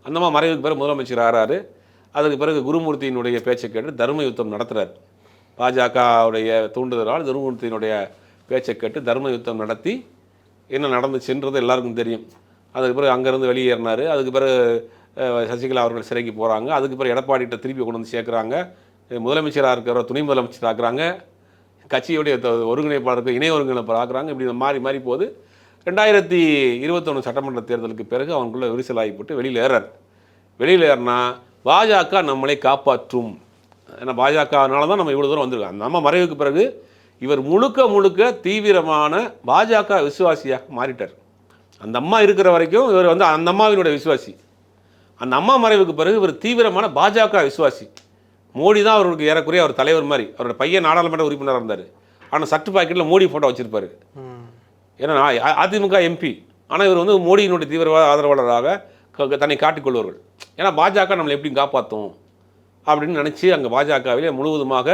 அந்தம்மா மறைவுக்கு பிறகு முதலமைச்சர் ஆகிறாரு. அதுக்கு பிறகு குருமூர்த்தியினுடைய பேச்சை கேட்டு தர்ம யுத்தம் நடத்துகிறார். பாஜகவுடைய தூண்டுதலால் குருமூர்த்தியினுடைய பேச்சை கேட்டு தர்ம யுத்தம் நடத்தி என்ன நடந்துச்சுன்றது எல்லாருக்கும் தெரியும். அதுக்கு பிறகு அங்கேருந்து வெளியேறினார். அதுக்கு பிறகு சசிகலா அவர்கள் சிறைக்கு போகிறாங்க. அதுக்கு பிறகு எடப்பாடிகிட்ட திருப்பி கொண்டு வந்து சேர்க்குறாங்க. முதலமைச்சராக இருக்கிற துணை முதலமைச்சர் ஆக்குறாங்க. கட்சியுடைய ஒருங்கிணைப்பாளருக்கு இணை ஒருங்கிணைப்பாளர் ஆக்குறாங்க. இப்படி மாறி மாறி போகுது. 2021 சட்டமன்ற தேர்தலுக்கு பிறகு அவங்களுக்குள்ள விரிசலாகி போட்டு வெளியில் ஏறார். வெளியில் ஏறினா பாஜக நம்மளை காப்பாற்றும். ஏன்னா பாஜகனால தான் நம்ம இவ்வளோ தூரம் வந்திருக்கோம். நம்ம மறைவுக்கு பிறகு இவர் முழுக்க முழுக்க தீவிரமான பாஜக விசுவாசியாக மாறிட்டார். அந்த அம்மா இருக்கிற வரைக்கும் இவர் வந்து அந்த அம்மாவினுடைய விசுவாசி. அந்த அம்மா மறைவுக்கு பிறகு இவர் தீவிரமான பாஜக விசுவாசி. மோடி தான் அவருக்கு ஏறக்குறைய அவர் தலைவர் மாதிரி. அவரோட பையன் நாடாளுமன்ற உறுப்பினராக இருந்தார். ஆனால் சட்டு பாக்கெட்டில் மோடி ஃபோட்டோ வச்சுருப்பார். ஏன்னா அதிமுக எம்பி. ஆனால் இவர் வந்து மோடியினுடைய தீவிரவாத ஆதரவாளராக தன்னை காட்டிக்கொள்வார்கள். ஏன்னா பாஜக நம்மளை எப்படி காப்பாற்றும் அப்படின்னு நினச்சி அங்கே பாஜகவிலே முழுவதுமாக